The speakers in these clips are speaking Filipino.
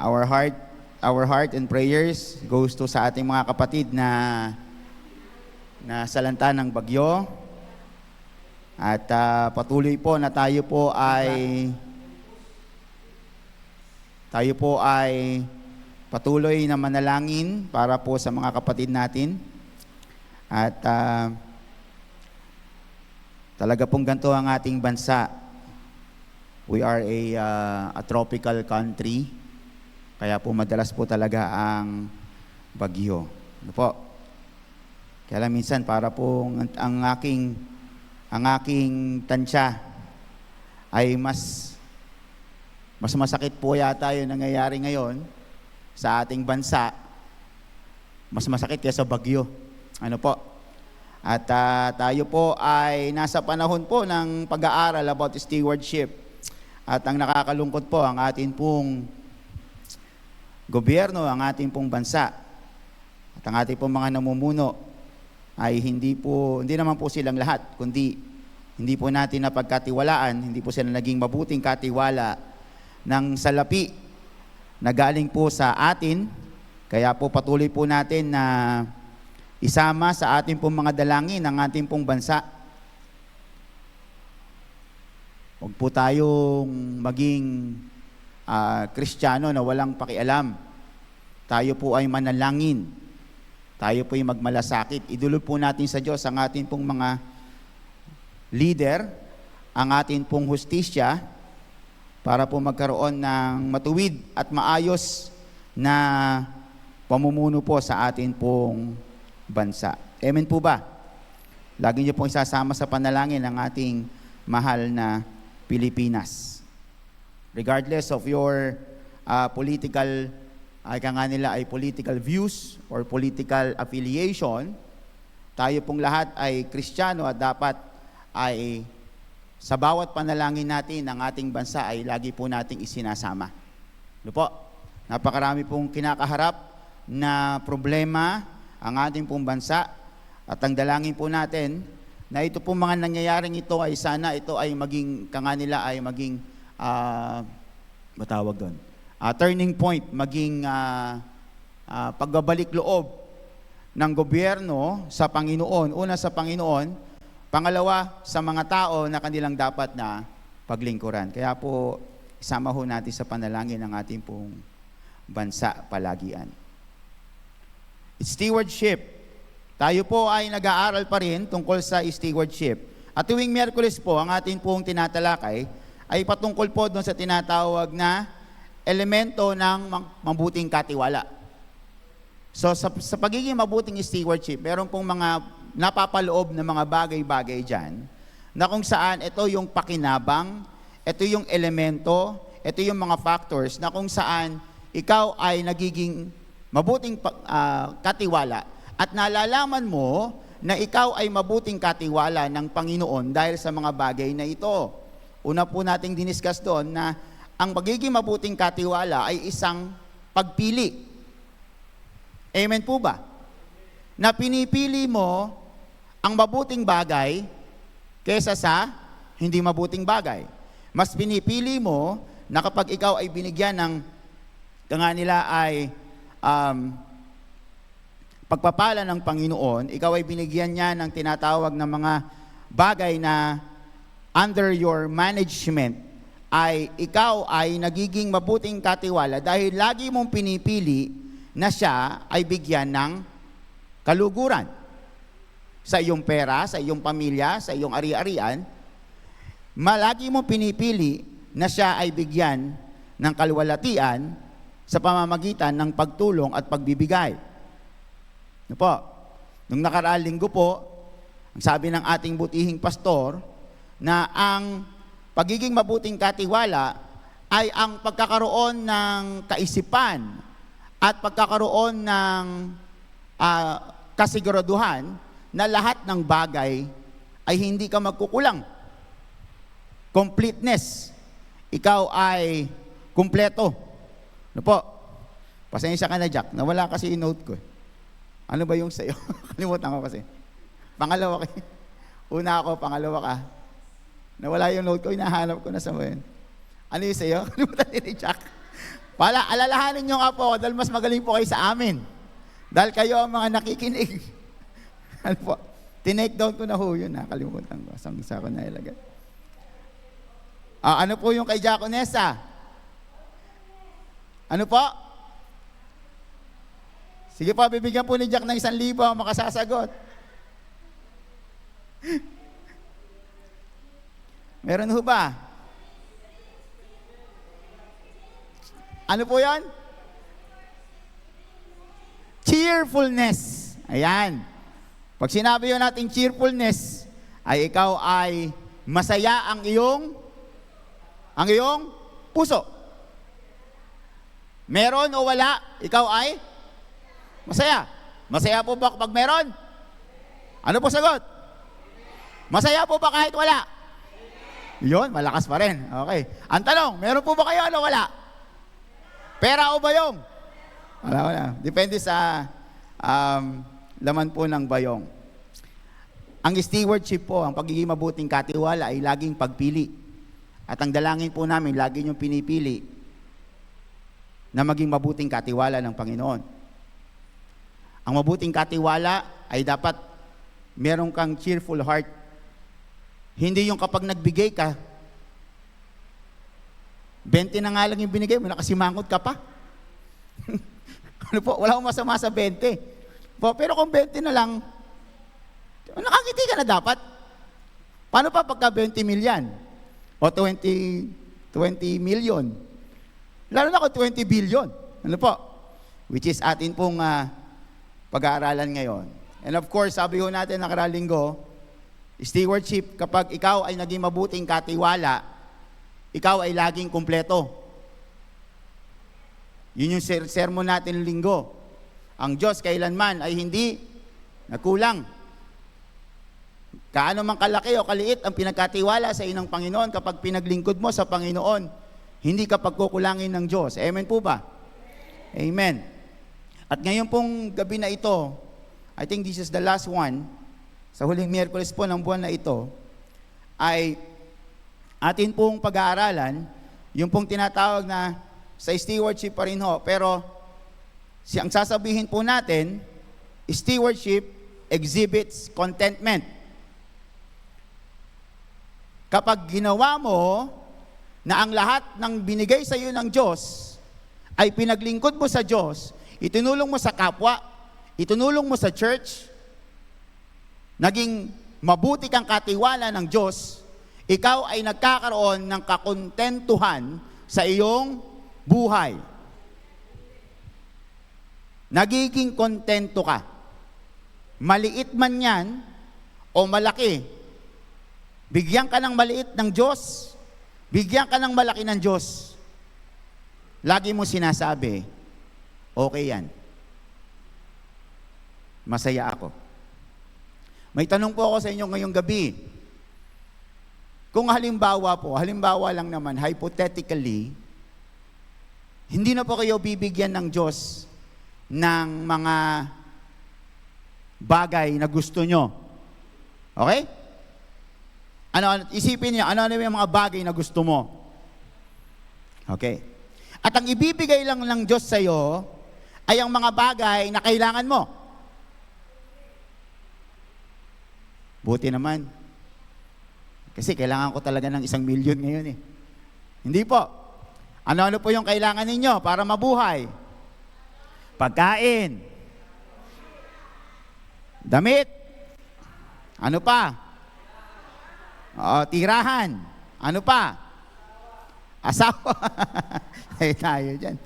Our heart and prayers goes to sa ating mga kapatid na salanta ng bagyo. At patuloy po na tayo po ay patuloy na manalangin para po sa mga kapatid natin. At talaga pong ganito ang ating bansa. We are a tropical country. Kaya po madalas po talaga ang bagyo. Ano po? Kaya lang minsan para po ang aking tansya ay mas masakit po yata yung nangyayari ngayon sa ating bansa. Mas masakit kaysa bagyo. Ano po? At tayo po ay nasa panahon po ng pag-aaral about stewardship. At ang nakakalungkot po, ang atin pong gobyerno, ang ating pong bansa, at ang ating pong mga namumuno, ay hindi naman po silang lahat, kundi hindi po natin napagkatiwalaan, hindi po sila naging mabuting katiwala ng salapi na galing po sa atin. Kaya po patuloy po natin na isama sa ating pong mga dalangin ang ating pong bansa. Huwag po tayong maging Kristiyano na walang pakialam. Tayo po ay manalangin. Tayo po ay magmalasakit. Idulog po natin sa Diyos ang ating pong mga leader, ang ating pong hustisya, para po magkaroon ng matuwid at maayos na pamumuno po sa ating pong bansa. Amen po ba? Lagi niyo pong isasama sa panalangin ang ating mahal na Pilipinas. Regardless of your political political views or political affiliation, tayo pong lahat ay Kristiyano at dapat ay sa bawat panalangin natin ng ating bansa ay lagi po nating isinasama. Ano po? Napakarami pong kinakaharap na problema ang ating pong bansa at ang dalangin po natin na ito pong mga nangyayaring ito ay sana ito ay maging matawag doon. Turning point, maging pagbabalik loob ng gobyerno sa Panginoon. Una sa Panginoon, pangalawa sa mga tao na kanilang dapat na paglingkuran. Kaya po, isama ho natin sa panalangin ng ating pong bansa palagian. It's stewardship. Tayo po ay nag-aaral pa rin tungkol sa stewardship. At tuwing Miyerkules po, ang ating pong tinatalakay ay patungkol po doon sa tinatawag na elemento ng mabuting katiwala. So sa pagiging mabuting stewardship, meron pong mga napapaloob na mga bagay-bagay dyan na kung saan ito yung pakinabang, ito yung elemento, ito yung mga factors na kung saan ikaw ay nagiging mabuting katiwala at nalalaman mo na ikaw ay mabuting katiwala ng Panginoon dahil sa mga bagay na ito. Una po nating diniscuss doon na ang pagiging mabuting katiwala ay isang pagpili. Amen po ba? Na pinipili mo ang mabuting bagay kaysa sa hindi mabuting bagay. Mas pinipili mo na kapag ikaw ay binigyan ng nila ay pagpapala ng Panginoon, ikaw ay binigyan niya ng tinatawag na mga bagay na under your management, ay ikaw ay nagiging mabuting katiwala dahil lagi mong pinipili na siya ay bigyan ng kaluguran. Sa iyong pera, sa iyong pamilya, sa iyong ari-arian, malagi mong pinipili na siya ay bigyan ng kaluwalhatian sa pamamagitan ng pagtulong at pagbibigay. Ano po? Nung nakaraang linggo po, ang sabi ng ating butihing pastor, na ang pagiging mabuting katiwala ay ang pagkakaroon ng kaisipan at pagkakaroon ng kasiguraduhan na lahat ng bagay ay hindi ka magkukulang. Completeness. Ikaw ay kumpleto. Ano po? Pasensya ka na, Jack. Nawala kasi yung note ko. Ano ba yung sa'yo? Kalimutan ko kasi. Pangalawa ka. Una ako, pangalawa ka. Nawala yung note ko, hinahanap ko na sa mo yun. Ano yung sa'yo? Kalimutan ni Jack. Alalahanin nyo nga po dahil mas magaling po kayo sa amin. Dahil kayo ang mga nakikinig. Ano po? Tinake down ko na ho yun. Nakalimutan ko. Saan ko na ilagay. Ano po yung kay Jaconessa? Ano po? Sige po, bibigyan po ni Jack ng 1,000 ang makasasagot. Meron ho ba? Ano po yan? Cheerfulness. Ayan. Pag sinabi yun natin cheerfulness, ay ikaw ay masaya ang iyong puso. Meron o wala, ikaw ay masaya. Masaya po ba kapag meron? Ano po sagot? Masaya po ba kahit wala? Yun, malakas pa rin. Okay. Ang tanong, meron po ba kayo o wala? Pera o bayong? Wala. Depende sa laman po ng bayong. Ang stewardship po, ang pagiging mabuting katiwala ay laging pagpili. At ang dalangin po namin, lagi niyong pinipili na maging mabuting katiwala ng Panginoon. Ang mabuting katiwala ay dapat meron kang cheerful heart. Hindi yung kapag nagbigay ka, 20 na nga lang yung binigay mo, nakasimangot ka pa. Ano po, wala akong masama sa 20. Po, pero kung 20 na lang, nakangiti ka na dapat. Paano pa pagka 20 million? O 20 million? Lalo na kung 20 billion. Ano po? Which is atin pong pag-aaralan ngayon. And of course, sabi ho natin nakaraang linggo, stewardship, kapag ikaw ay naging mabuting katiwala, ikaw ay laging kumpleto. Yun yung sermon natin linggo. Ang Diyos kailanman ay hindi nagkulang. Kaano man kalaki o kaliit ang pinagkatiwala sa inang Panginoon, kapag pinaglingkod mo sa Panginoon, hindi ka pagkukulangin ng Diyos. Amen po ba? Amen. At ngayon pong gabi na ito, I think this is the last one, sa huling Miyerkules po ng buwan na ito, ay atin pong pag-aaralan, yung pong tinatawag na sa stewardship pa rin ho. Pero ang sasabihin po natin, stewardship exhibits contentment. Kapag ginawa mo na ang lahat ng binigay sa iyo ng Diyos ay pinaglingkod mo sa Diyos, itinulong mo sa kapwa, itinulong mo sa church, naging mabuti kang katiwala ng Diyos, ikaw ay nagkakaroon ng kakontentuhan sa iyong buhay. Nagiging kontento ka. Maliit man yan o malaki, bigyan ka ng maliit ng Diyos, bigyan ka ng malaki ng Diyos, lagi mo sinasabi, okay yan. Masaya ako. May tanong po ako sa inyo ngayong gabi. Kung halimbawa lang naman, hypothetically, hindi na po kayo bibigyan ng Diyos ng mga bagay na gusto nyo. Okay? Isipin niyo, ano yung mga bagay na gusto mo? Okay. At ang ibibigay lang ng Diyos sa iyo ay ang mga bagay na kailangan mo. Buti naman. Kasi kailangan ko talaga ng 1 milyon ngayon eh. Hindi po. Ano po yung kailangan ninyo para mabuhay? Pagkain. Damit. Ano pa? Tirahan. Ano pa? Asawa. Ay tayo dyan.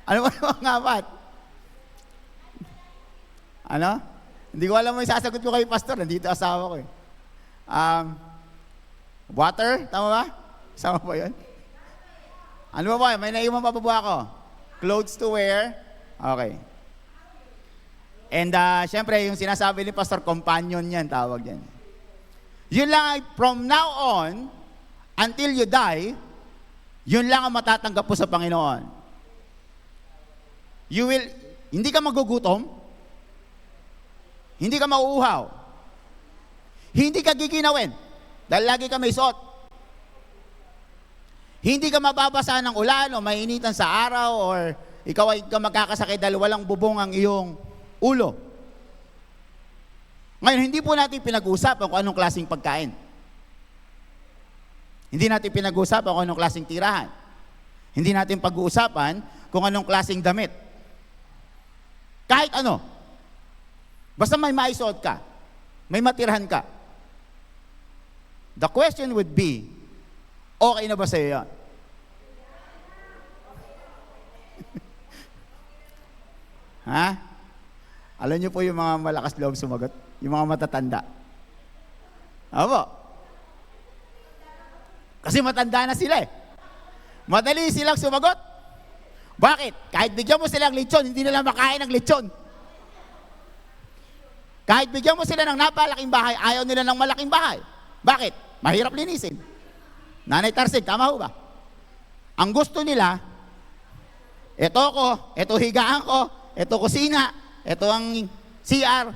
Ano ba yung mga apat? Ano? Hindi ko alam mo yung sasagot ko kay Pastor. Nandito asawa ko eh. Water? Tama ba? Sama po yun? Ano ba ba? May naiwan pa ba ako? Clothes to wear? Okay. And syempre, yung sinasabi ni Pastor, companion yan, tawag yan. Yun lang ay from now on, until you die, yun lang ang matatanggap po sa Panginoon. Hindi ka magugutom, hindi ka mauuhaw, hindi ka giginawin, dahil lagi ka may suot. Hindi ka mababasa ng ulan o mainitan sa araw or ikaw ay magkakasakit dahil walang bubong ang iyong ulo. Ngayon, hindi po natin pinag-uusapan kung anong klaseng pagkain. Hindi natin pinag-uusapan kung anong klaseng tirahan. Hindi natin pag-uusapan kung anong klaseng damit. Kahit ano. Basta may maisuot ka. May matirhan ka. The question would be, okay na ba sa'yo yan? Ha? Alam niyo po yung mga malakas loob sumagot? Yung mga matatanda. Opo. Kasi matanda na sila eh. Madali silang sumagot. Bakit? Kahit bigyan mo silang lechon, hindi nila makain ng lechon. Kahit bigyan mo sila ng napalaking bahay, ayaw nila ng malaking bahay. Bakit? Mahirap linisin. Nanay Tarsig, tama ho ba? Ang gusto nila, eto ko, eto higaan ko, eto kusina, eto ang CR.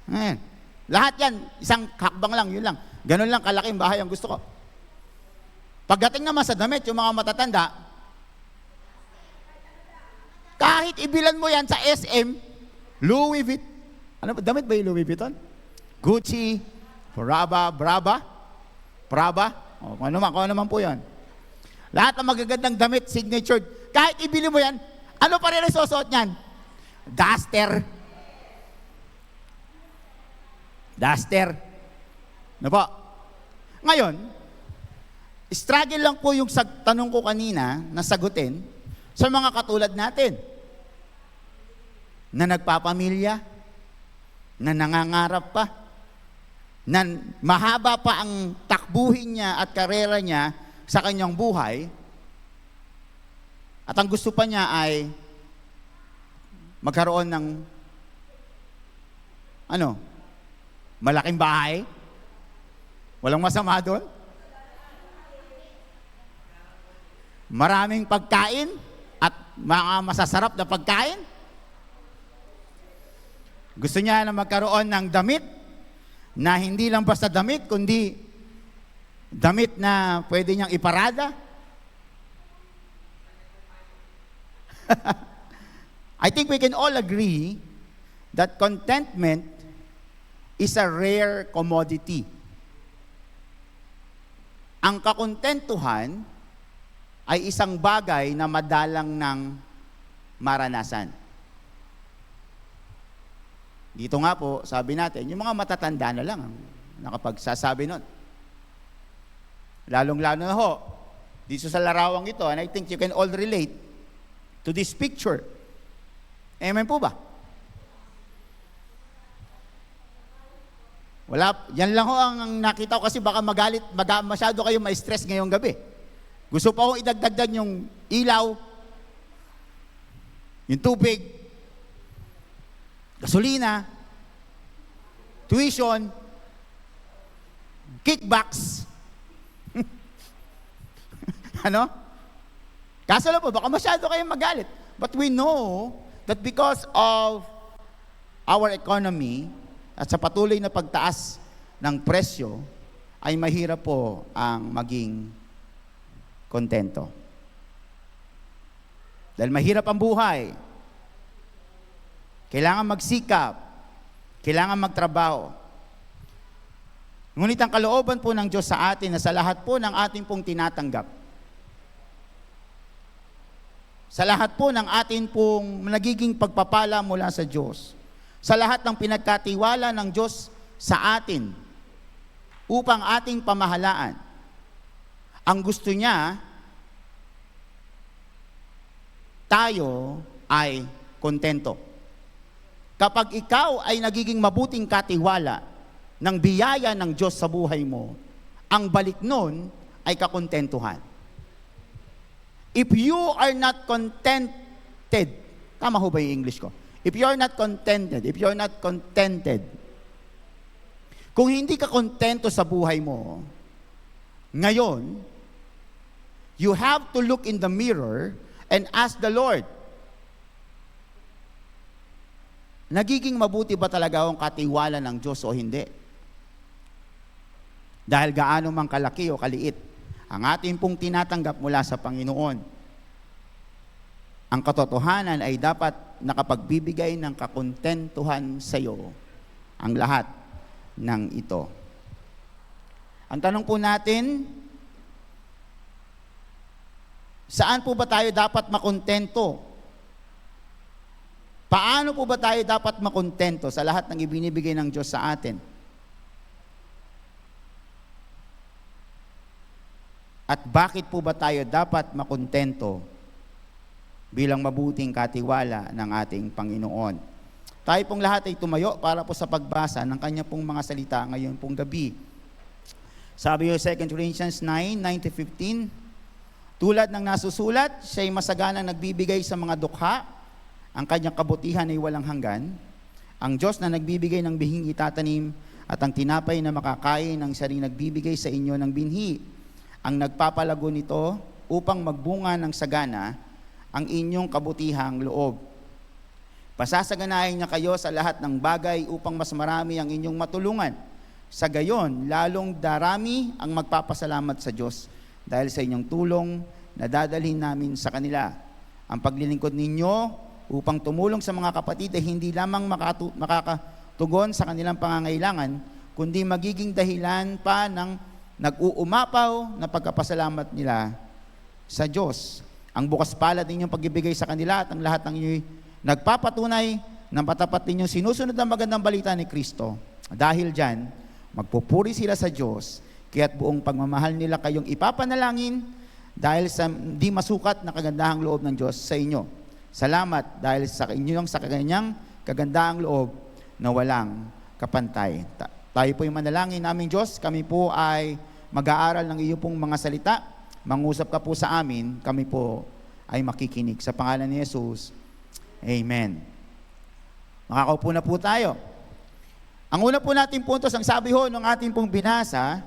Ayan. Lahat yan, isang hakbang lang, yun lang. Ganun lang kalaking bahay ang gusto ko. Pagdating naman sa damit, yung mga matatanda, kahit ibilan mo yan sa SM, Louis Vuitton, ano ba, damit ba yung Louis Vuitton? Gucci, Prada, o kung ano man po yan. Lahat ng magagandang damit, signatured, kahit ibili mo yan, ano pa rin ang susuot niyan? Duster. Ano po? Ngayon, struggle lang po yung tanong ko kanina na sagutin sa mga katulad natin na nagpapamilya, na nangangarap pa, na mahaba pa ang takbuhin niya at karera niya sa kanyang buhay, at ang gusto pa niya ay magkaroon ng malaking bahay. Walang masama doon. Maraming pagkain at mga masasarap na pagkain. Gusto niya na magkaroon ng damit na hindi lang basta damit, kundi damit na pwede niyang iparada. I think we can all agree that contentment is a rare commodity. Ang kakontentuhan ay isang bagay na madalang ng maranasan. Dito nga po, sabi natin, yung mga matatanda na lang ang nakapagsasabi nun. Lalong-lalo na ho, dito sa larawang ito, and I think you can all relate to this picture. Amen po ba? Wala, yan lang ho ang nakita ko kasi baka masyado kayo ma-stress ngayong gabi. Gusto pa akong idagdagdag yung ilaw, yung tubig, gasolina, tuition, kickbacks. Ano? Kaso lang po, baka masyado kayong magalit. But we know that because of our economy at sa patuloy na pagtaas ng presyo, ay mahirap po ang maging kontento. Dahil mahirap ang buhay. Kailangan magsikap. Kailangan magtrabaho. Ngunit ang kalooban po ng Diyos sa atin na sa lahat po ng ating pong tinatanggap, sa lahat po ng atin pong nagiging pagpapala mula sa Diyos, sa lahat ng pinagkatiwala ng Diyos sa atin upang ating pamahalaan, ang gusto niya, tayo ay kontento. Kapag ikaw ay nagiging mabuting katiwala ng biyaya ng Diyos sa buhay mo, ang balik nun ay kakontentuhan. If you are not contented, tama ho ba yung English ko? If you are not contented, kung hindi ka kontento sa buhay mo, ngayon, you have to look in the mirror and ask the Lord, nagiging mabuti ba talaga ang katiwala ng Diyos o hindi? Dahil gaano mang kalaki o kaliit ang ating pong tinatanggap mula sa Panginoon. Ang katotohanan ay dapat nakapagbibigay ng kakontentuhan sa iyo ang lahat ng ito. Ang tanong po natin, saan po ba tayo dapat makontento? Paano po ba tayo dapat makontento sa lahat ng ibinibigay ng Diyos sa atin? At bakit po ba tayo dapat makontento bilang mabuting katiwala ng ating Panginoon? Tayo pong lahat ay tumayo para po sa pagbasa ng kanya pong mga salita ngayon pong gabi. Sabi yung 2 Corinthians 9:9-15, tulad ng nasusulat, siya ay masaganang nagbibigay sa mga dukha, ang kanyang kabutihan ay walang hanggan. Ang Diyos na nagbibigay ng bihing itatanim at ang tinapay na makakain ng siya rin nagbibigay sa inyo ng binhi, ang nagpapalago nito upang magbunga ng sagana ang inyong kabutihang loob. Pasasaganahin niya kayo sa lahat ng bagay upang mas marami ang inyong matulungan. Sa gayon, lalong darami ang magpapasalamat sa Diyos dahil sa inyong tulong na dadalhin namin sa kanila. Ang paglilingkod ninyo upang tumulong sa mga kapatid ay hindi lamang makakatugon sa kanilang pangangailangan, kundi magiging dahilan pa ng nag-uumapaw na pagkapasalamat nila sa Diyos. Ang bukas palad ninyong pagbibigay sa kanila at ang lahat ng inyo'y nagpapatunay ng patapat ninyong sinusunod ang magandang balita ni Kristo. Dahil dyan, magpupuri sila sa Diyos, kaya't buong pagmamahal nila kayong ipapanalangin dahil sa di masukat na kagandahang loob ng Diyos sa inyo. Salamat dahil sa inyong sa kanyang kagandahang loob na walang kapantay. Tayo po yung manalangin naming Diyos, kami po ay mag-aaral ng iyo pong mga salita, mangusap ka po sa amin, kami po ay makikinig. Sa pangalan ni Jesus, Amen. Makakaupo na po tayo. Ang una po nating puntos, ang sabi ho ng ating pong binasa,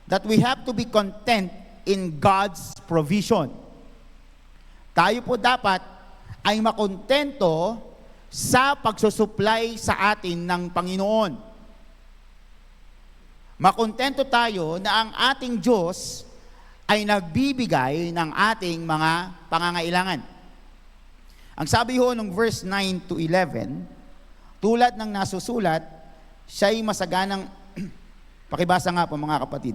that we have to be content in God's provision. Tayo po dapat ay makontento sa pagsusupply sa atin ng Panginoon. Makontento tayo na ang ating Diyos ay nagbibigay ng ating mga pangangailangan. Ang sabi ho ng verse 9-11, tulad ng nasusulat, siya'y masaganang, pakibasa nga po mga kapatid.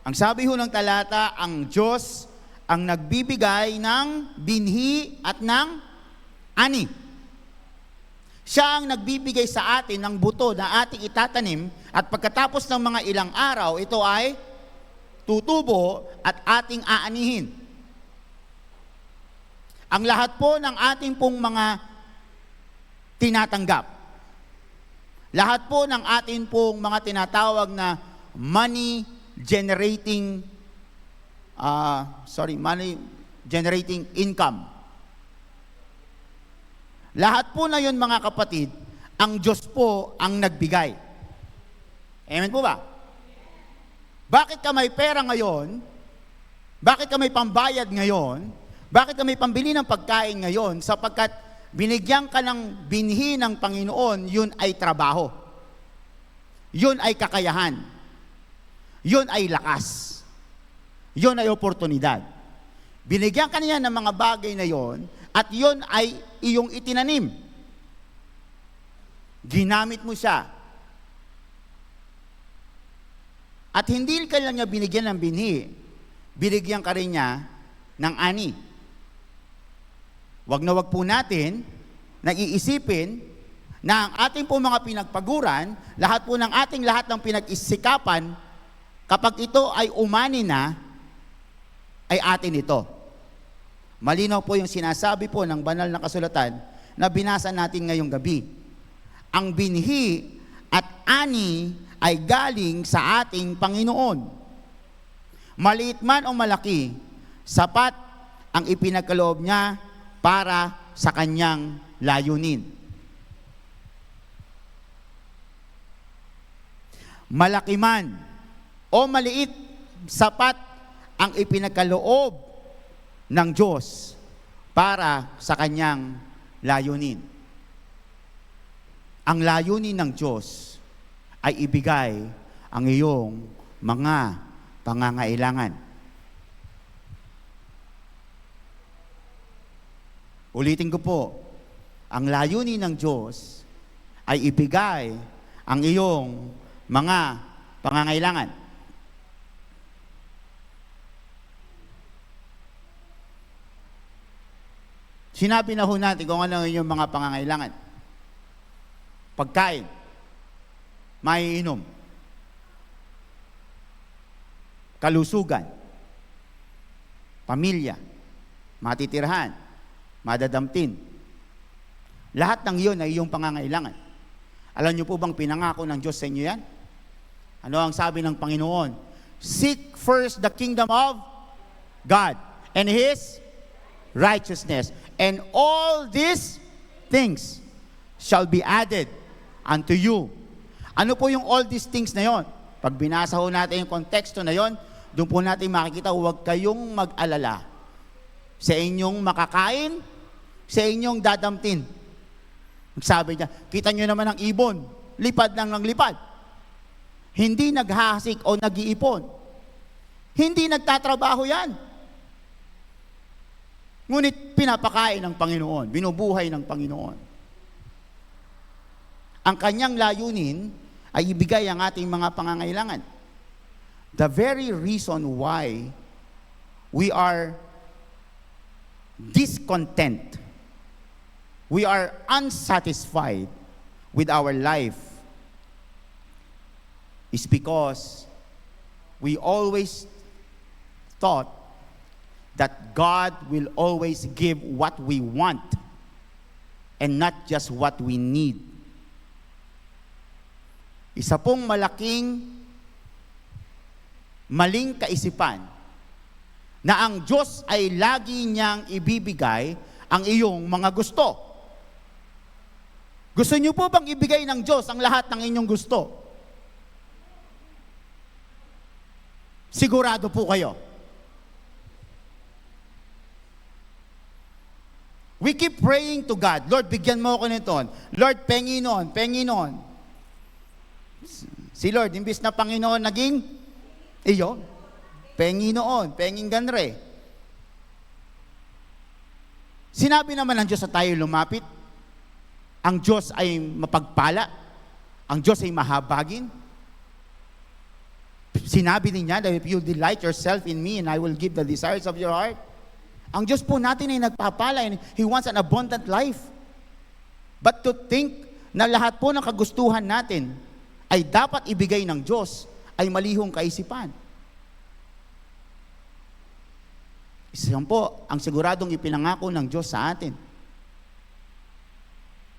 Ang sabi ho ng talata, ang Diyos ang nagbibigay ng binhi at ng ani. Siya ang nagbibigay sa atin ng buto na ating itatanim at pagkatapos ng mga ilang araw, ito ay tutubo at ating aanihin. Ang lahat po ng ating pong mga tinatanggap, lahat po ng ating pong mga tinatawag na money generating income. Lahat po na yun mga kapatid, ang Diyos po ang nagbigay. Amen po ba? Bakit ka may pera ngayon? Bakit ka may pambayad ngayon? Bakit ka may pambili ng pagkain ngayon? Sapagkat binigyan ka ng binhi ng Panginoon, yun ay trabaho. Yun ay kakayahan. Yun ay lakas. Yun ay oportunidad. Binigyan ka niya ng mga bagay na yon at yun ay iyong itinanim. Ginamit mo siya. At hindi ka lang niya binigyan ng binhi, binigyan ka rin niya ng ani. Wag na wag po natin nag-iisipin na ang ating po mga pinagpaguran, lahat ng pinag-isikapan, kapag ito ay umani na, ay atin ito. Malinaw po yung sinasabi po ng banal na kasulatan na binasa natin ngayong gabi. Ang binhi at ani ay galing sa ating Panginoon. Maliit man o malaki, sapat ang ipinagkaloob niya para sa kanyang layunin. Malaki man o maliit, sapat ang ipinagkaloob ng Diyos para sa kanyang layunin. Ang layunin ng Diyos ay ibigay ang iyong mga pangangailangan. Ulitin ko po, ang layunin ng Diyos ay ibigay ang iyong mga pangangailangan. Sinabi na ho natin kung ano yung mga pangangailangan. Pagkain, maiinom, kalusugan, pamilya, matitirahan, madadamtin. Lahat ng iyon ay iyong pangangailangan. Alam niyo po bang pinangako ng Diyos sa inyo yan? Ano ang sabi ng Panginoon? Seek first the kingdom of God and His righteousness, and all these things shall be added unto you. Ano po yung all these things na yon? Pag binasa ho natin yung konteksto na yon, doon po natin makikita, huwag kayong mag-alala sa inyong makakain, sa inyong dadamtin. Sabi niya, kita nyo naman ang ibon, lipad lang ng lipad. Hindi naghahasik o nag-iipon. Hindi nagtatrabaho yan. Ngunit pinapakain ng Panginoon, binubuhay ng Panginoon. Ang kanyang layunin ay ibigay ang ating mga pangangailangan. The very reason why we are discontent, we are unsatisfied with our life is because we always thought that God will always give what we want and not just what we need. Isa pong malaking maling kaisipan na ang Diyos ay lagi niyang ibibigay ang iyong mga gusto. Gusto niyo po bang ibigay ng Diyos ang lahat ng inyong gusto? Sigurado po kayo. We keep praying to God, Lord, bigyan mo ako nito. Lord, Panginoon, Panginoon. Si Lord, imbis na Panginoon, naging iyo. Panginoon, Penginganre. Sinabi naman ng Diyos na tayo lumapit. Ang Diyos ay mapagpala. Ang Diyos ay mahabagin. Sinabi niya that if you delight yourself in me and I will give the desires of your heart. Ang Diyos po natin ay nagpapala and He wants an abundant life. But to think na lahat po ng kagustuhan natin ay dapat ibigay ng Diyos ay malihong kaisipan. Isa po ang siguradong ipinangako ng Diyos sa atin.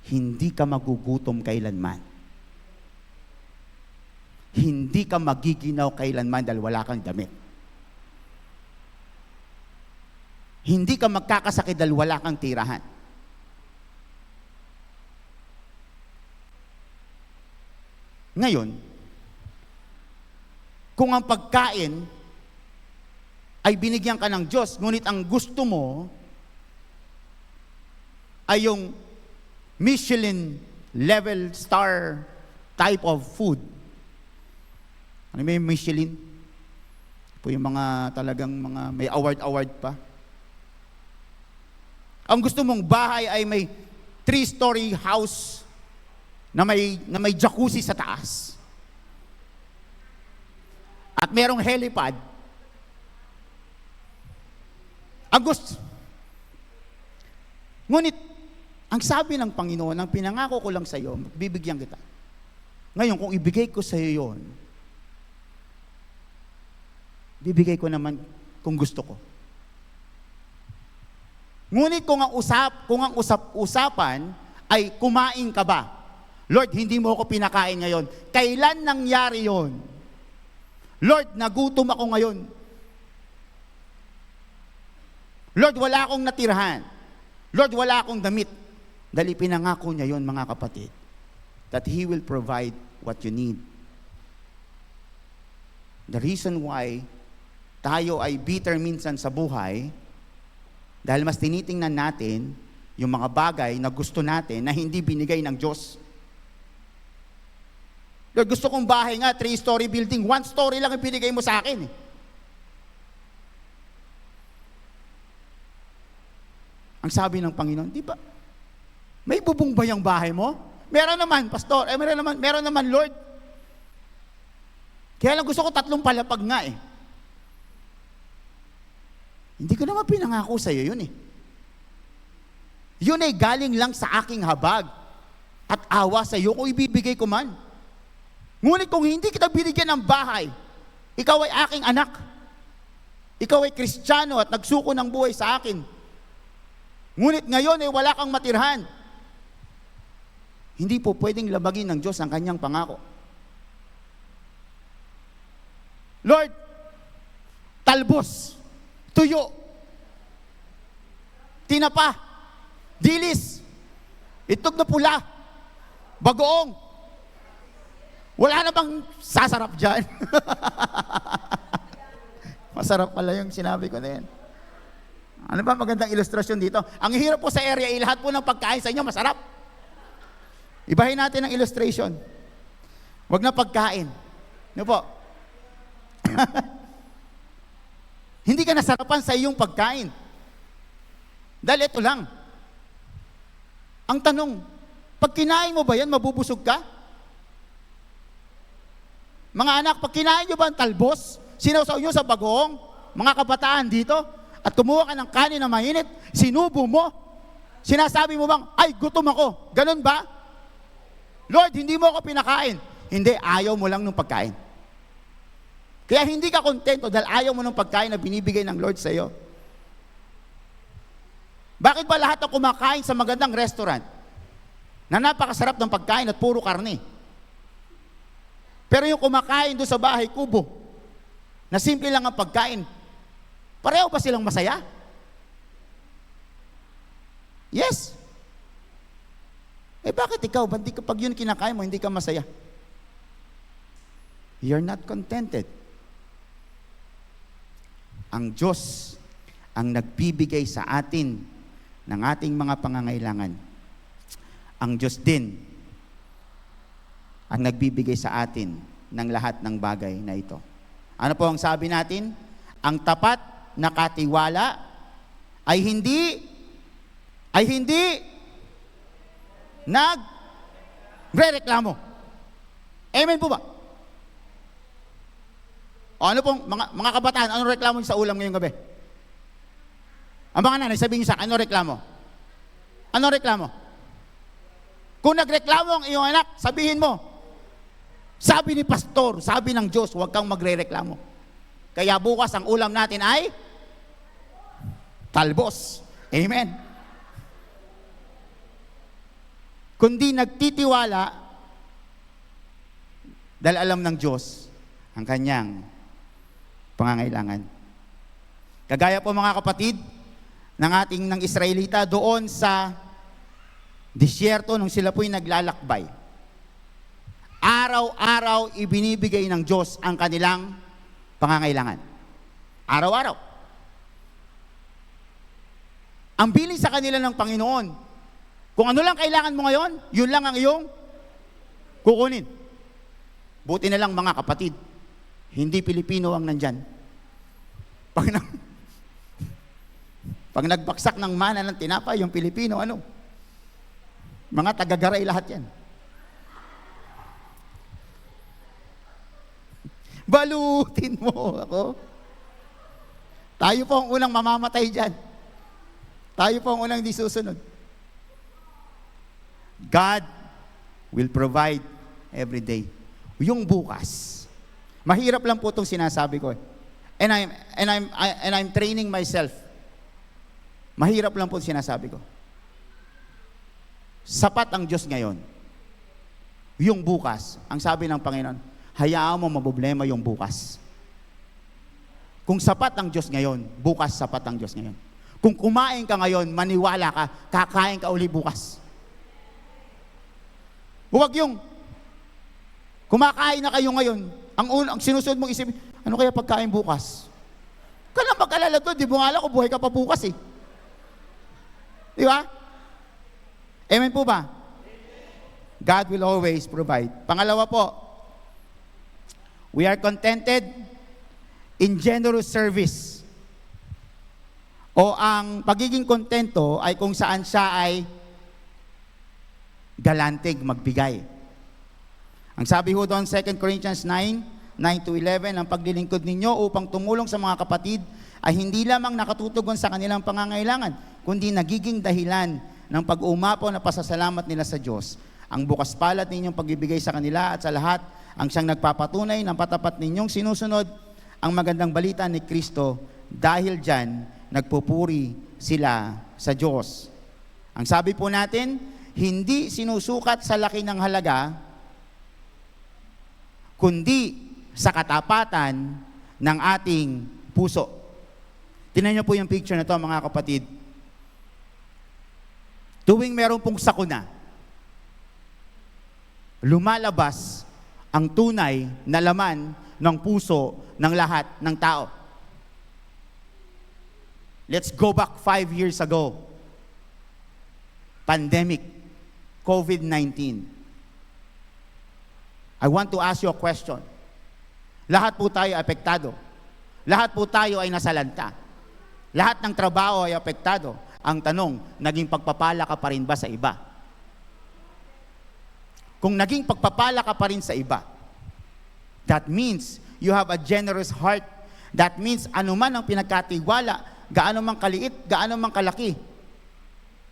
Hindi ka magugutom kailanman. Hindi ka magiginaw kailanman dahil wala kang damit. Hindi ka magkakasakit dahil wala kang tirahan. Ngayon, kung ang pagkain ay binigyan ka ng Diyos, ngunit ang gusto mo ay yung Michelin level star type of food. Ano may Michelin? Po yung mga talagang mga may award pa. Ang gusto mong bahay ay may 3-story house na may jacuzzi sa taas. At merong helipad. Ang gusto. Ngunit, ang sabi ng Panginoon, ang pinangako ko lang sa iyo, bibigyan kita. Ngayon, kung ibigay ko sa iyo yun, bibigay ko naman kung gusto ko. Ngunit kung ang usap-usapan ay kumain ka ba? Lord, hindi mo ako pinakain ngayon. Kailan nangyari yon? Lord, nagutom ako ngayon. Lord, wala akong natirhan. Lord, wala akong damit. Dahil pinangako niya yon, mga kapatid, that He will provide what you need. The reason why tayo ay bitter minsan sa buhay, dahil mas tinitingnan natin yung mga bagay na gusto natin na hindi binigay ng Diyos. Lord, gusto kong bahay nga, 3-story building, 1 story lang yung binigay mo sa akin. Ang sabi ng Panginoon, di ba? May bubong ba yung bahay mo? Meron naman, Pastor. Meron naman, Lord. Kaya lang gusto ko 3 palapag nga eh. Hindi ko naman pinangako sa iyo yun eh. Yun ay galing lang sa aking habag at awa sa iyo kung ibibigay ko man. Ngunit kung hindi kita binigyan ng bahay, ikaw ay aking anak. Ikaw ay Kristiyano at nagsuko ng buhay sa akin. Ngunit ngayon ay wala kang matirhan. Hindi po pwedeng labagin ng Diyos ang kanyang pangako. Lord, talbos, tuyo, tinapa, dilis, itlog na pula, bagoong. Wala na bang sasarap dyan? Masarap pala yung sinabi ko na yan. Ano ba magandang ilustrasyon dito? Ang hirap po sa area, lahat po ng pagkain sa inyo masarap. Ibahin natin ang illustration. Huwag na pagkain. Ano po? Hindi ka nasarapan sa iyong pagkain. Dahil ito lang. Ang tanong, pag kinain mo ba yan, mabubusog ka? Mga anak, pag kinain nyo ba ang talbos, sinawsaw nyo sa bagoong, mga kabataan dito, at kumuha ka ng kanin na mainit, sinubo mo, sinasabi mo bang, ay, gutom ako. Ganun ba? Lord, hindi mo ako pinakain. Hindi, ayaw mo lang ng pagkain. Kaya hindi ka kontento dahil ayaw mo ng pagkain na binibigay ng Lord sa iyo. Bakit ba lahat ng kumakain sa magandang restaurant na napakasarap ng pagkain at puro karne? Pero yung kumakain doon sa bahay kubo, na simple lang ang pagkain, pareho ba silang masaya? Yes. Eh bakit ikaw, pag yun kinakain mo, hindi ka masaya? You're not contented. Ang Diyos ang nagbibigay sa atin ng ating mga pangangailangan. Ang Diyos din ang nagbibigay sa atin ng lahat ng bagay na ito. Ano po ang sabi natin? Ang tapat na katiwala ay hindi nagrereklamo. Amen po ba? O ano pong, mga kabataan, anong reklamo niyo sa ulam ngayong gabi? Ang mga nanay, sabihin niyo sa akin, anong reklamo? Anong reklamo? Kung nagreklamo ang iyong anak, sabihin mo, sabi ni pastor, sabi ng Diyos, huwag kang magrereklamo. Kaya bukas ang ulam natin ay talbos. Amen. Kundi nagtitiwala dahil alam ng Diyos ang kanyang pangangailangan. Kagaya po mga kapatid ng Israelita doon sa disyerto nung sila po'y naglalakbay. Araw-araw ibinibigay ng Diyos ang kanilang pangangailangan. Araw-araw. Ang bilin sa kanila ng Panginoon, kung ano lang kailangan mo ngayon, yun lang ang iyong kukunin. Buti na lang mga kapatid, hindi Pilipino ang nandyan. Pag nagbaksak ng mana ng tinapay, yung Pilipino, ano? Mga taga-garay lahat yan. Balutin mo ako. Tayo po ang unang mamamatay dyan. Tayo po ang unang di susunod. God will provide every day. Yung bukas. Mahirap lang po itong sinasabi ko. And I'm training myself. Mahirap lang po sinasabi ko. Sapat ang Diyos ngayon. Yung bukas, ang sabi ng Panginoon, hayaan mo maproblema yung bukas. Kung sapat ang Diyos ngayon, bukas sapat ang Diyos ngayon. Kung kumain ka ngayon, maniwala ka, kakain ka uli bukas. Huwag yung kumakain na kayo ngayon, ang sinusunod mong isipin, ano kaya pagkain bukas? Ka lang mag-alala doon, di mo nga alam kung buhay ka pa bukas eh. Di ba? Amen po ba? God will always provide. Pangalawa po, we are contented in generous service. O ang pagiging kontento ay kung saan siya ay galantig magbigay. Ang sabi ho doon, 2 Corinthians 9:9-11, ang paglilingkod ninyo upang tumulong sa mga kapatid ay hindi lamang nakatutugon sa kanilang pangangailangan, kundi nagiging dahilan ng pag-umapaw na pasasalamat nila sa Diyos. Ang bukas palad ninyong pagbibigay sa kanila at sa lahat, ang siyang nagpapatunay ng patapat ninyong sinusunod ang magandang balita ni Kristo, dahil dyan, nagpupuri sila sa Diyos. Ang sabi po natin, hindi sinusukat sa laki ng halaga, kundi sa katapatan ng ating puso. Tingnan niyo po yung picture na to, mga kapatid. Tuwing meron pong sakuna, lumalabas ang tunay na laman ng puso ng lahat ng tao. Let's go back 5 years ago. Pandemic, COVID-19. I want to ask you a question. Lahat po tayo apektado. Lahat po tayo ay nasalanta. Lahat ng trabaho ay apektado. Ang tanong, naging pagpapala ka pa rin ba sa iba? Kung naging pagpapala ka pa rin sa iba, that means you have a generous heart. That means anuman ang pinagkatiwala, gaano mang kaliit, gaano mang kalaki,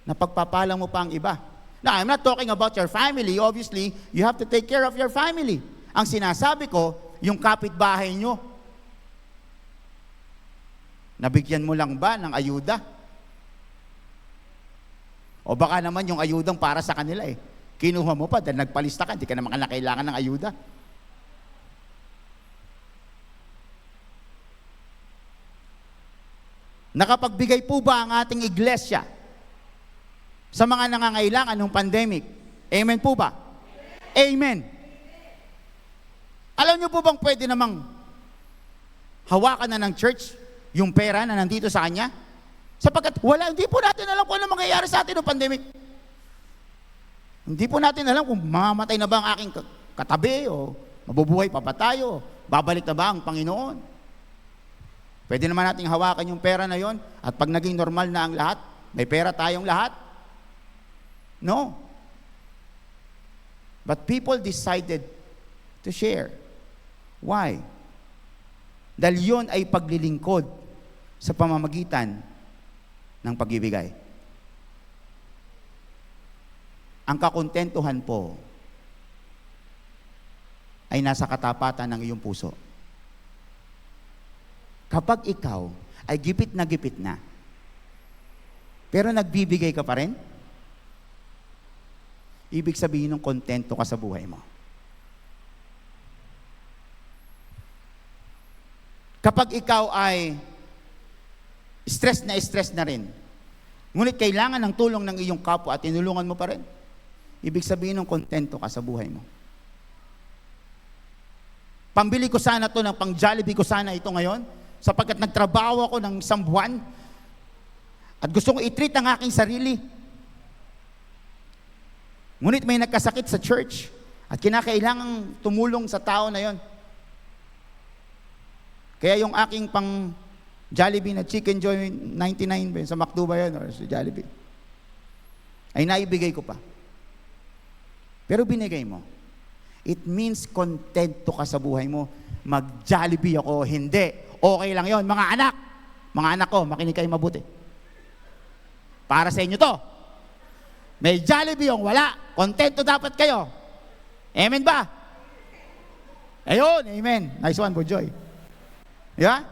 na pagpapala mo pa ang iba. Now, I'm not talking about your family. Obviously, you have to take care of your family. Ang sinasabi ko, yung kapitbahay nyo, nabigyan mo lang ba ng ayuda? O baka naman yung ayudang para sa kanila eh. Kinuha mo pa dahil nagpalista ka, hindi ka naman kailangan ng ayuda. Nakapagbigay po ba ang ating iglesia sa mga nangangailangan ng pandemic? Amen po ba? Amen. Alam niyo po bang pwede namang hawakan na ng church yung pera na nandito sa kanya? Sapagkat hindi po natin alam kung ano mangyayari sa atin ng pandemic. Hindi po natin alam kung mamamatay na ba ang aking katabi o mabubuhay pa ba tayo, babalik na ba ang Panginoon. Pwede naman nating hawakan yung pera na yon at pag naging normal na ang lahat, may pera tayong lahat. No. But people decided to share. Why? Dahil yun ay paglilingkod sa pamamagitan ng pagbibigay. Ang kakontentuhan po ay nasa katapatan ng iyong puso. Kapag ikaw ay gipit na, pero nagbibigay ka pa rin, ibig sabihin ng kontento ka sa buhay mo. Kapag ikaw ay stress na rin, ngunit kailangan ng tulong ng iyong kapwa at tinulungan mo pa rin, ibig sabihin ng kontento ka sa buhay mo. Pambili ko sana to ng pang-Jollibee ko sana ito ngayon, sapagkat nagtrabaho ako ng isang buwan at gusto kong i-treat ang aking sarili. Ngunit may nagkasakit sa church at kinakailangang tumulong sa tao na yon. Kaya yung aking pang Jollibee na Chicken Joy 99 sa McDo ba yun or sa Jollibee, ay naibigay ko pa. Pero binigay mo. It means kontento ka sa buhay mo. Mag-Jollibee ako, hindi. Okay lang yon, mga anak ko, makinig kayo mabuti. Para sa inyo to. May Jollibee yung wala, kontento dapat kayo. Amen ba? Ayun, amen. Nice one, Bojoy. Yeah?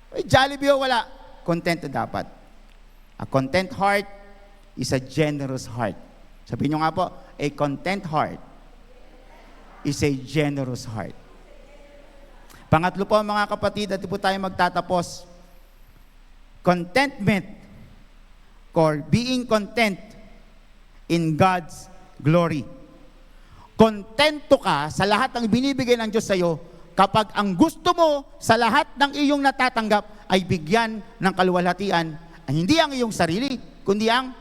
May Jollibee yung wala, kontento dapat. A content heart is a generous heart. Sabihin nyo nga po, a content heart is a generous heart. Pangatlo po mga kapatid, at po tayo magtatapos. Contentment or being content in God's glory. Kontento ka sa lahat ng binibigay ng Diyos sa iyo kapag ang gusto mo sa lahat ng iyong natatanggap ay bigyan ng kaluwalhatian, ay hindi ang iyong sarili, kundi ang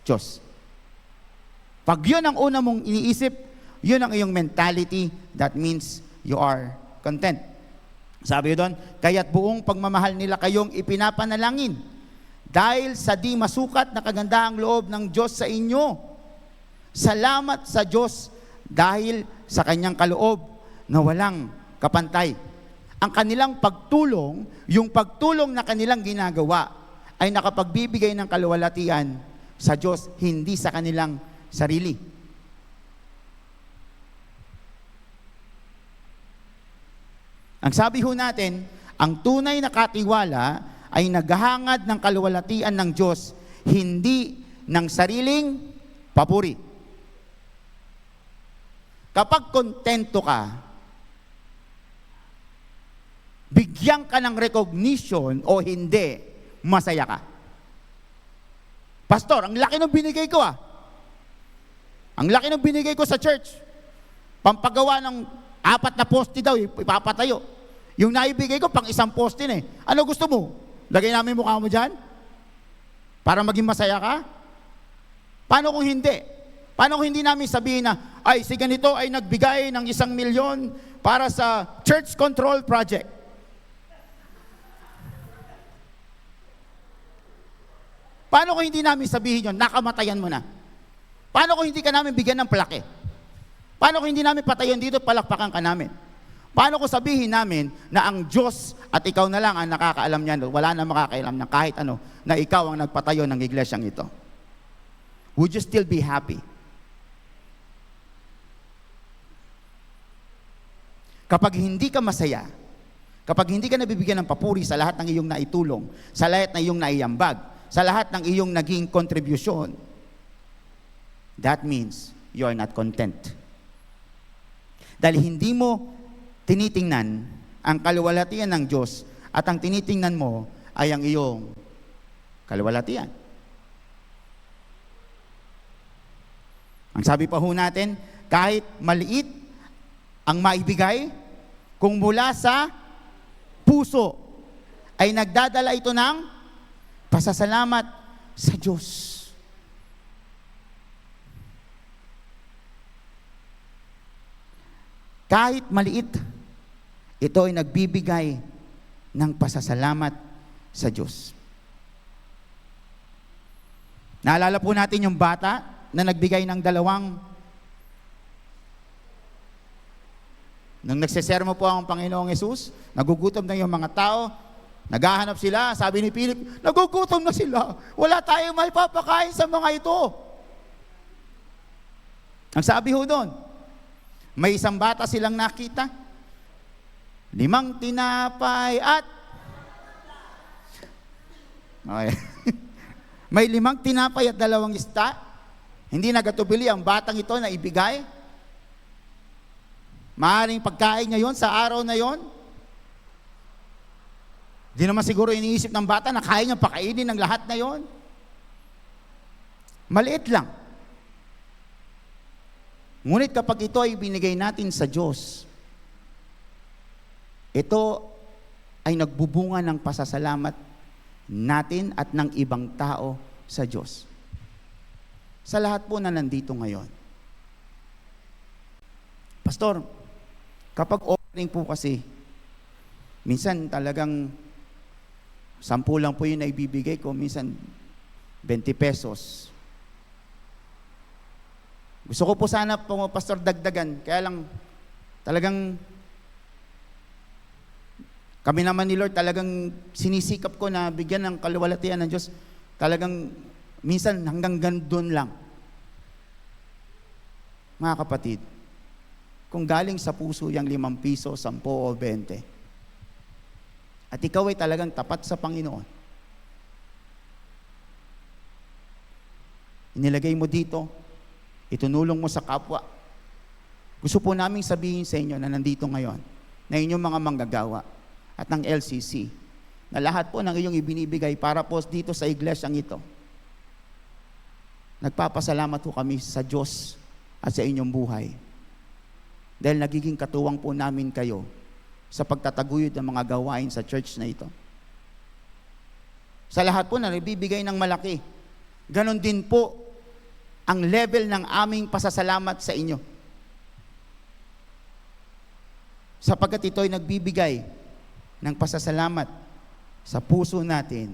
Diyos. Pag yun ang una mong iniisip, yun ang iyong mentality, that means you are content. Sabi doon, kaya't buong pagmamahal nila kayong ipinapanalangin dahil sa di masukat na kagandahang loob ng Diyos sa inyo. Salamat sa Diyos dahil sa kanyang kaloob na walang kapantay. Ang kanilang pagtulong, yung pagtulong na kanilang ginagawa, ay nakapagbibigay ng kaluwalhatian sa Diyos, hindi sa kanilang sarili. Ang sabi ho natin, ang tunay na katiwala ay naghahangad ng kaluwalhatian ng Diyos, hindi ng sariling papuri. Kapag kontento ka, bigyan ka ng recognition o hindi, masaya ka. Pastor, ang laki ng binigay ko Ang laki ng binigay ko sa church. Pampagawa ng 4 na poste daw, ipapatayo. Yung naibigay ko, pang 1 poste na eh. Ano gusto mo? Lagay namin mukha mo dyan? Para maging masaya ka? Paano kung hindi? Paano kung hindi namin sabihin na, ay, si ganito ay nagbigay ng 1 milyon para sa church control project. Paano kung hindi namin sabihin yun, nakamatayan mo na? Paano kung hindi ka namin bigyan ng plaque? Paano kung hindi namin patayon dito, palakpakan ka namin? Paano kung sabihin namin na ang Diyos at ikaw na lang ang nakakaalam niyan, wala na makakaalam ng kahit ano, na ikaw ang nagpatayo ng iglesyang ito? Would you still be happy? Kapag hindi ka masaya, kapag hindi ka nabibigyan ng papuri sa lahat ng iyong naitulong, sa lahat ng iyong naiyambag, sa lahat ng iyong naging kontribusyon, that means you are not content. Dahil hindi mo tinitingnan ang kaluwalhatian ng Diyos at ang tinitingnan mo ay ang iyong kaluwalhatian. Ang sabi pa ho natin, kahit maliit ang maibigay, kung mula sa puso ay nagdadala ito ng pasasalamat sa Diyos. Kahit maliit, ito ay nagbibigay ng pasasalamat sa Diyos. Naalala po natin yung bata na nagbigay ng 2. Nung nagsesermo po ang Panginoong Hesus, nagugutom na yung mga tao, naghahanap sila, sabi ni Philip, nagugutom na sila. Wala tayong may papakain sa mga ito. Ang sabi ho doon, may isang bata silang nakita, 5 tinapay at okay. May 5 tinapay at 2 isda. Hindi nagatubili ang batang ito na ibigay. Maaaring pagkain ngayon sa araw na yon. Di naman siguro iniisip ng bata na kaya niyang pakainin ng lahat na yon. Maliit lang. Ngunit kapag ito ay binigay natin sa Diyos, ito ay nagbubunga ng pasasalamat natin at ng ibang tao sa Diyos. Sa lahat po na nandito ngayon. Pastor, kapag offering po kasi, minsan talagang 10 lang po yung naibibigay ko, minsan 20 pesos. Gusto ko po sana po, Pastor, dagdagan. Kaya lang, talagang kami naman ni Lord, talagang sinisikap ko na bigyan ng kaluwalhatian ng Diyos. Talagang minsan hanggang gandun lang. Mga kapatid, kung galing sa puso yung 5 piso, 10 o 20, at ikaw ay talagang tapat sa Panginoon, inilagay mo dito, itunulong mo sa kapwa. Gusto po naming sabihin sa inyo na nandito ngayon, na inyong mga manggagawa at ng LCC, na lahat po ng iyong ibinibigay para po dito sa iglesyang ito. Nagpapasalamat po kami sa Diyos at sa inyong buhay. Dahil nagiging katuwang po namin kayo sa pagtataguyod ng mga gawain sa church na ito. Sa lahat po na nagbibigay ng malaki, ganon din po ang level ng aming pasasalamat sa inyo. Sapagkat ito'y nagbibigay ng pasasalamat sa puso natin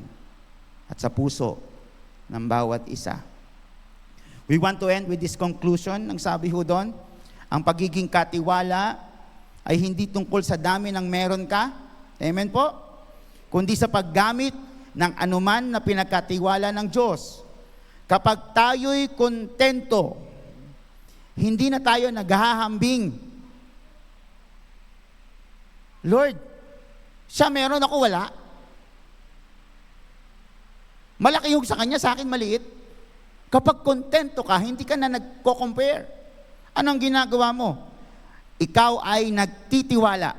at sa puso ng bawat isa. We want to end with this conclusion. Ang sabi ho doon, ang pagiging katiwala ay hindi tungkol sa dami ng meron ka, amen po, kundi sa paggamit ng anuman na pinagkatiwala ng Diyos. Kapag tayo'y kontento, hindi na tayo naghahambing. Lord, siya meron, ako wala. Malaki yung sa kanya, sa akin maliit. Kapag kontento ka, hindi ka na nagko-compare. Anong ginagawa mo? Ikaw ay nagtitiwala.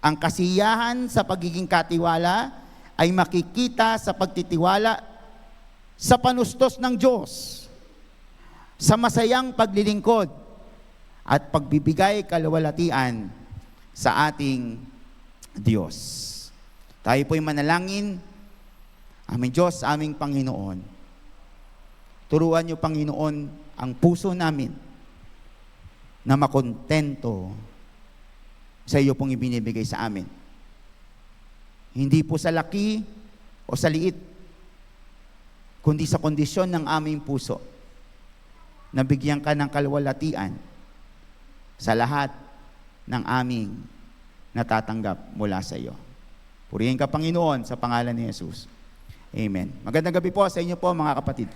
Ang kasiyahan sa pagiging katiwala ay makikita sa pagtitiwala sa panustos ng Diyos, sa masayang paglilingkod at pagbibigay kaluwalhatian sa ating Diyos. Tayo po'y manalangin. Aming Diyos, aming Panginoon, turuan niyo, Panginoon, ang puso namin na makontento sa iyo pong ibinibigay sa amin. Hindi po sa laki o sa liit, kundi sa kondisyon ng aming puso, na bigyan ka ng kaluwalhatian sa lahat ng aming natatanggap mula sa iyo. Purihin ka, Panginoon, sa pangalan ni Jesus. Amen. Magandang gabi po sa inyo po, mga kapatid.